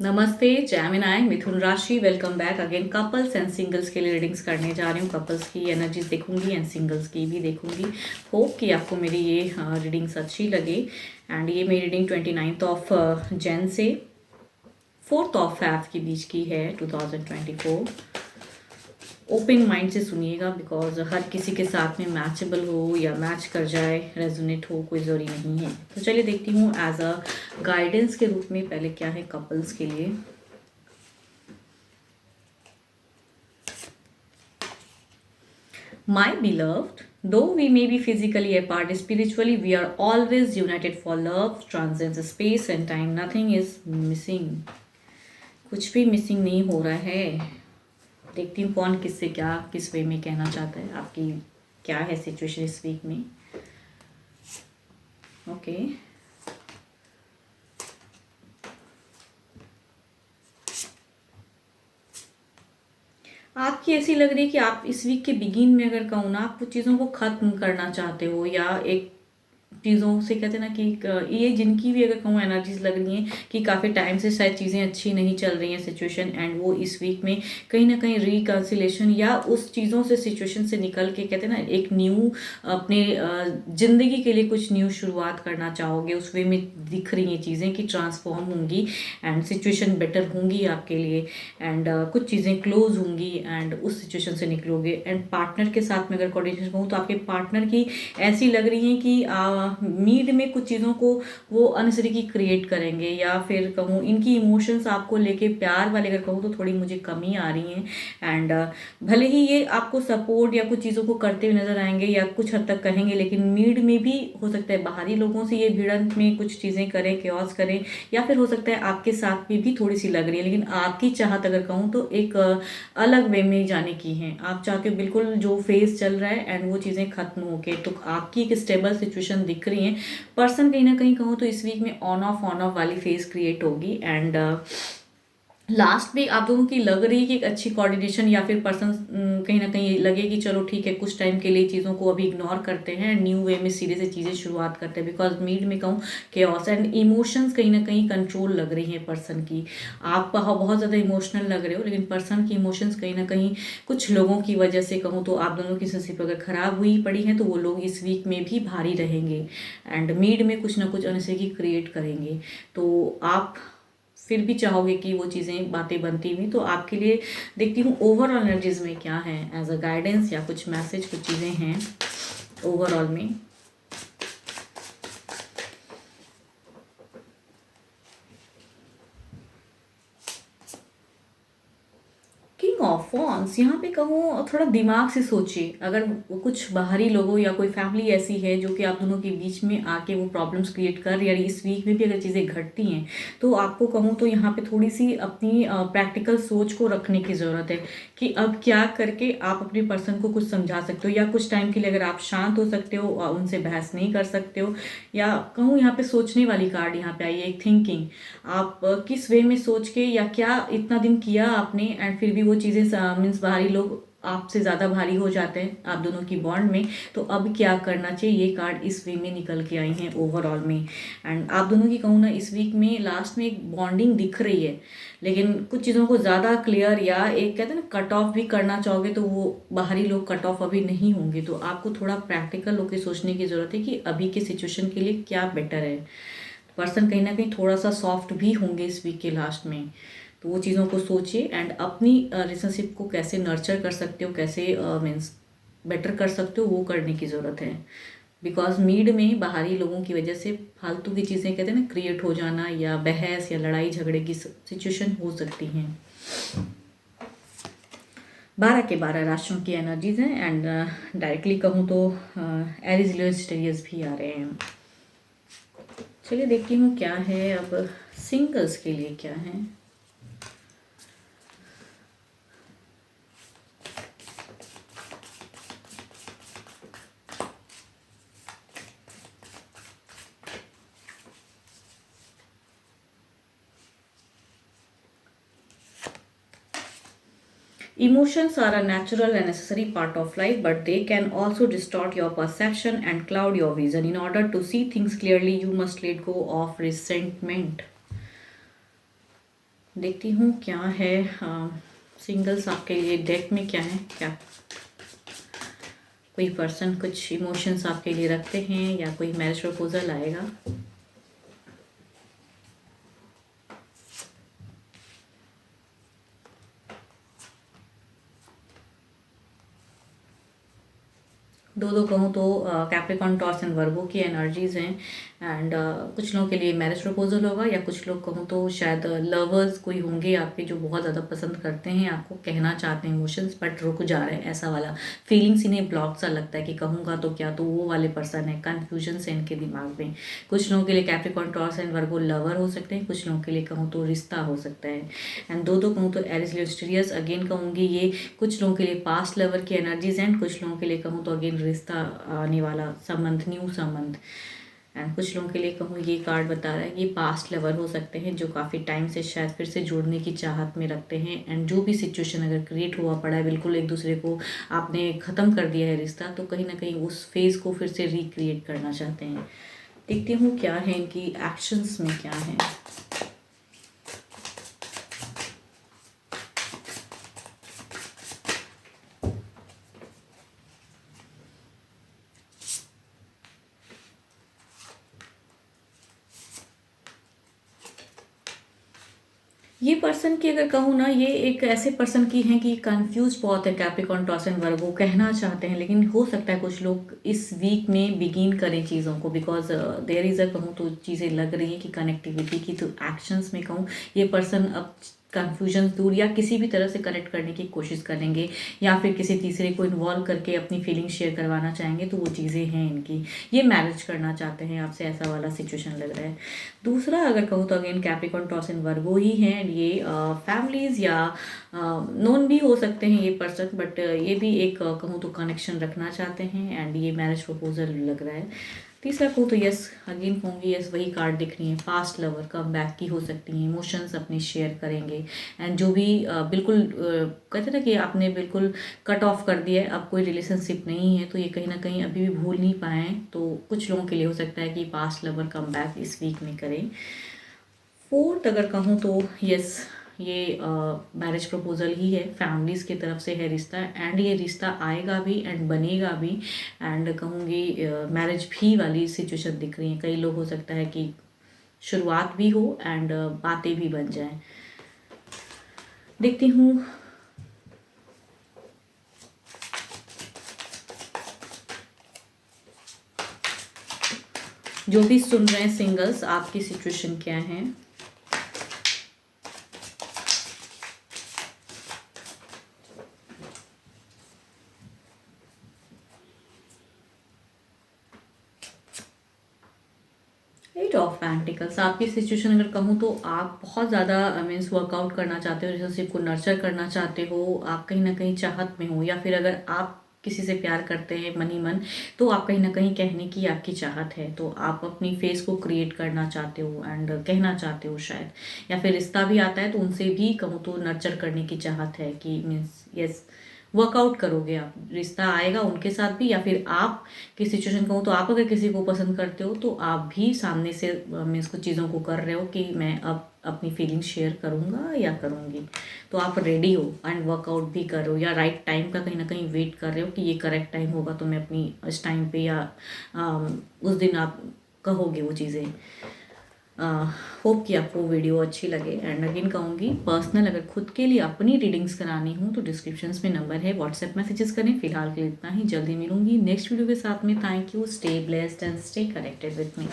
नमस्ते जैमिनाई मिथुन राशि, welcome back again. Couples and singles के लिए रीडिंग्स करने जा रही हूँ। कपल्स की एनर्जीज देखूंगी एंड सिंगल्स की भी देखूंगी। होप कि आपको मेरी ये रीडिंग्स अच्छी लगे। एंड ये मेरी रीडिंग 29 से 4 के बीच की है 2024। ओपन माइंड से सुनिएगा बिकॉज हर किसी के साथ में मैचेबल हो या मैच कर जाए, रेजोनेट हो, कोई ज़रूरी नहीं है। तो चलिए देखती हूँ एज अ गाइडेंस के रूप में पहले क्या है कपल्स के लिए। My beloved, though we may be physically apart, spiritually we are always united for love, transcends space and time. Nothing is missing. कुछ भी मिसिंग नहीं हो रहा है। देखती हूँ कौन किससे क्या किस वे में कहना चाहता है, आपकी क्या है सिचुएशन इस वीक में। ओके आपकी ऐसी लग रही है कि आप इस वीक के बिगिन में अगर कहूँ ना, आप कुछ चीज़ों को ख़त्म करना चाहते हो या एक चीज़ों से कहते हैं ना कि ये जिनकी भी अगर कहूँ एनर्जीज लग रही हैं कि काफ़ी टाइम से शायद चीज़ें अच्छी नहीं चल रही हैं सिचुएशन, एंड वो इस वीक में कहीं ना कहीं रिकन्सिलेशन या उस चीज़ों से सिचुएशन से निकल के कहते हैं ना एक न्यू अपने ज़िंदगी के लिए कुछ न्यू शुरुआत करना चाहोगे। उस वे में दिख रही हैं चीज़ें कि ट्रांसफॉर्म होंगी एंड सिचुएशन बेटर होंगी आपके लिए, एंड कुछ चीज़ें क्लोज होंगी एंड उस सिचुएशन से निकलोगे। एंड पार्टनर के साथ में अगर कोऑर्डिनेशन कहूँ तो आपके पार्टनर की ऐसी लग रही है कि मीड में कुछ चीज़ों को वो अनसरी की क्रिएट करेंगे, या फिर कहूँ इनकी इमोशंस आपको लेके प्यार वाले अगर कहूँ तो थोड़ी मुझे कमी आ रही है। एंड भले ही ये आपको सपोर्ट या कुछ चीज़ों को करते हुए नजर आएंगे या कुछ हद तक कहेंगे, लेकिन मीड में भी हो सकता है बाहरी लोगों से ये भिड़ंत में कुछ चीज़ें करें, क्योस करें, या फिर हो सकता है आपके साथ में भी थोड़ी सी लग रही है। लेकिन आपकी चाहत अगर कहूँ तो एक अलग वे में जाने की है। आप चाहते हो बिल्कुल जो फेज चल रहा है एंड वो चीज़ें खत्म हो के, तो आपकी एक स्टेबल सिचुएशन दिख रही है। पर्सन कहीं ना कहीं कहूँ तो इस वीक में ऑन ऑफ वाली फेज क्रिएट होगी। एंड लास्ट में आप दोनों की लग रही है कि एक अच्छी कोऑर्डिनेशन, या फिर पर्सन कहीं ना कहीं लगे कि चलो ठीक है कुछ टाइम के लिए चीज़ों को अभी इग्नोर करते हैं, न्यू वे में सीधे से चीज़ें शुरुआत करते हैं। बिकॉज मीड में कहूँ केओस एंड इमोशंस कहीं ना कहीं कंट्रोल लग रही हैं पर्सन की। आप बहुत ज़्यादा इमोशनल लग रहे हो, लेकिन पर्सन की इमोशंस कहीं ना कहीं कुछ लोगों की वजह से कहूँ तो आप दोनों की रिलेशनशिप अगर ख़राब हुई पड़ी है तो वो लोग इस वीक में भी भारी रहेंगे एंड मीड में कुछ ना कुछ अनसही क्रिएट करेंगे। तो आप फिर भी चाहोगे कि वो चीज़ें बातें बनती हुई। तो आपके लिए देखती हूँ ओवरऑल एनर्जीज में क्या है एज अ गाइडेंस या कुछ मैसेज, कुछ चीज़ें हैं ओवरऑल में। किंग ऑफ वॉन्ड्स यहाँ पे कहूँ थोड़ा दिमाग से सोचिए। अगर वो कुछ बाहरी लोगों या कोई फैमिली ऐसी है जो कि आप दोनों के बीच में आके वो प्रॉब्लम्स क्रिएट कर रही है, इस वीक में भी अगर चीज़ें घटती हैं तो आपको कहूँ तो यहाँ पे थोड़ी सी अपनी प्रैक्टिकल सोच को रखने की ज़रूरत है कि अब क्या करके आप अपने पर्सन को कुछ समझा सकते हो, या कुछ टाइम के लिए अगर आप शांत हो सकते हो, उनसे बहस नहीं कर सकते हो, या कहूँ यहाँ पे सोचने वाली कार्ड यहाँ पे आई है, एक थिंकिंग। आप किस वे में सोच के या क्या इतना दिन किया आपने एंड फिर भी वो चीज़ें मीन्स बाहरी लोग आपसे ज़्यादा भारी हो जाते हैं आप दोनों की बॉन्ड में, तो अब क्या करना चाहिए, ये कार्ड इस वे में निकल के आई हैं ओवरऑल में। एंड आप दोनों की कहूँ ना इस वीक में लास्ट में एक बॉन्डिंग दिख रही है, लेकिन कुछ चीज़ों को ज़्यादा क्लियर या एक कहते हैं ना कट ऑफ भी करना चाहोगे तो वो बाहरी लोग कट ऑफ अभी नहीं होंगे। तो आपको थोड़ा प्रैक्टिकल होकर सोचने की ज़रूरत है कि अभी के सिचुएशन के लिए क्या बेटर है। पर्सन कहीं ना कहीं थोड़ा सा सॉफ्ट भी होंगे इस वीक के लास्ट में, तो वो चीज़ों को सोचिए एंड अपनी रिलेशनशिप को कैसे नर्चर कर सकते हो, कैसे मीन्स बेटर कर सकते हो, वो करने की ज़रूरत है। बिकॉज मीड में बाहरी लोगों की वजह से फालतू की चीज़ें कहते हैं ना क्रिएट हो जाना, या बहस या लड़ाई झगड़े की सिचुएशन हो सकती हैं। 12 के 12 राशियों की एनर्जीज हैं एंड डायरेक्टली कहूँ तो एरीज लियो भी आ रहे हैं। चलिए देखती हूँ क्या है अब सिंगल्स के लिए क्या है। Emotions are a natural and necessary part of life, but they can also distort your perception and cloud your vision. In order to see things clearly, you must let go of resentment. देखती हूँ क्या है singles आपके लिए deck में क्या है। क्या कोई पर्सन कुछ इमोशंस आपके लिए रखते हैं या कोई मैरिज प्रपोजल आएगा। दो कहूँ तो कैप्रिकॉन टॉर्स एंड वर्गो की एनर्जीज हैं। एंड कुछ लोगों के लिए मैरिज प्रपोजल होगा या कुछ लोग कहूँ तो शायद लवर्स कोई होंगे आपके जो बहुत ज़्यादा पसंद करते हैं, आपको कहना चाहते हैं इमोशंस बट रुक जा रहे हैं, ऐसा वाला फीलिंग्स इन्हें ब्लॉक सा लगता है कि कहूँगा तो क्या, तो वो वाले पर्सन है, कन्फ्यूजन है इनके दिमाग में। कुछ लोगों के लिए Capricorn torques and Virgo lover हो सकते हैं, कुछ लोगों के लिए कहूँ तो रिश्ता हो सकता है। एंड दो कहूँ तो एरिस लिस्टीरियस अगेन कहूँगी ये कुछ लोगों के लिए पास्ट लवर की एनर्जीज एंड कुछ लोगों के लिए कहूँ तो अगेन रिश्ता आने वाला संबंध, न्यू संबंध। एंड कुछ लोगों के लिए कहूँ ये कार्ड बता रहा है ये पास्ट लवर हो सकते हैं जो काफ़ी टाइम से शायद फिर से जुड़ने की चाहत में रखते हैं। एंड जो भी सिचुएशन अगर क्रिएट हुआ पड़ा है, बिल्कुल एक दूसरे को आपने ख़त्म कर दिया है रिश्ता, तो कहीं ना कहीं उस फेज़ को फिर से रिक्रिएट करना चाहते हैं। देखती हूँ क्या है इनकी एक्शंस में क्या है। ये पर्सन की अगर कहूँ ना, ये एक ऐसे पर्सन की हैं कि कंफ्यूज बहुत है, कैप्रिकॉन टॉस एंड वर्गो कहना चाहते हैं, लेकिन हो सकता है कुछ लोग इस वीक में बिगिन करें चीज़ों को, बिकॉज देयर इज़ अ कहूँ तो चीज़ें लग रही हैं कि कनेक्टिविटी की, तो एक्शंस में कहूँ ये पर्सन अब कन्फ्यूजन दूर या किसी भी तरह से कनेक्ट करने की कोशिश करेंगे या फिर किसी तीसरे को इन्वॉल्व करके अपनी फीलिंग शेयर करवाना चाहेंगे, तो वो चीज़ें हैं इनकी। ये मैरिज करना चाहते हैं आपसे, ऐसा वाला सिचुएशन लग रहा है। दूसरा अगर कहूँ तो again Capricorn Taurus and Virgo ही हैं। ये फैमिलीज़ या नोन भी हो सकते हैं ये पर्सन, बट ये भी एक कहूँ तो कनेक्शन रखना चाहते हैं एंड ये मैरिज प्रपोजल लग रहा है। तीसरा कहूँ तो यस, अगेन कहूँगी यस, वही कार्ड दिख रही है, पास्ट लवर कम बैक की हो सकती हैं, इमोशंस अपने शेयर करेंगे। एंड जो भी बिल्कुल कहते ना कि आपने बिल्कुल कट ऑफ कर दिया है, अब कोई रिलेशनशिप नहीं है, तो ये कहीं ना कहीं अभी भी भूल नहीं पाए हैं, तो कुछ लोगों के लिए हो सकता है कि पास्ट लवर कम बैक इस वीक में करें। फोर्थ अगर कहूँ तो यस, ये मैरिज प्रपोजल ही है, फैमिलीज़ की तरफ से है रिश्ता, एंड ये रिश्ता आएगा भी एंड बनेगा भी। एंड कहूँगी मैरिज भी वाली सिचुएशन दिख रही है। कई लोग हो सकता है कि शुरुआत भी हो एंड बातें भी बन जाएं। देखती हूँ जो भी सुन रहे हैं सिंगल्स, आपकी सिचुएशन क्या है। एट ऑफ पेंटिकल्स आपकी सिचुएशन अगर कहूँ तो आप बहुत ज़्यादा मीन्स वर्कआउट करना चाहते हो, रिलेशनशिप को नर्चर करना चाहते हो, आप कहीं ना कहीं चाहत में हो, या फिर अगर आप किसी से प्यार करते हैं मन ही मन, तो आप कहीं ना कहीं कहने की आपकी चाहत है, तो आप अपनी फेस को क्रिएट करना चाहते हो एंड कहना चाहते हो शायद, या फिर रिश्ता भी आता है तो उनसे भी कहूँ तो नर्चर करने की चाहत है कि मीन्स यस वर्कआउट करोगे आप, रिश्ता आएगा उनके साथ भी, या फिर आप की सिचुएशन कहूँ तो आप अगर किसी को पसंद करते हो तो आप भी सामने से मीन्स कुछ चीज़ों को कर रहे हो कि मैं अब अपनी फीलिंग शेयर करूँगा या करूँगी, तो आप रेडी हो एंड वर्कआउट भी कर रहे हो, या राइट टाइम का कहीं ना कहीं वेट कर रहे हो कि ये करेक्ट टाइम होगा तो मैं अपनी इस टाइम पे या उस दिन आप कहोगे वो चीज़ें। होप कि आपको वीडियो अच्छी लगे। एंड अगेन कहूँगी पर्सनल अगर खुद के लिए अपनी रीडिंग्स करानी हो तो डिस्क्रिप्शंस में नंबर है, व्हाट्सएप मैसेजेस करें। फिलहाल के लिए इतना ही, जल्दी मिलूंगी नेक्स्ट वीडियो के साथ में। Thank you, stay blessed and stay connected with me.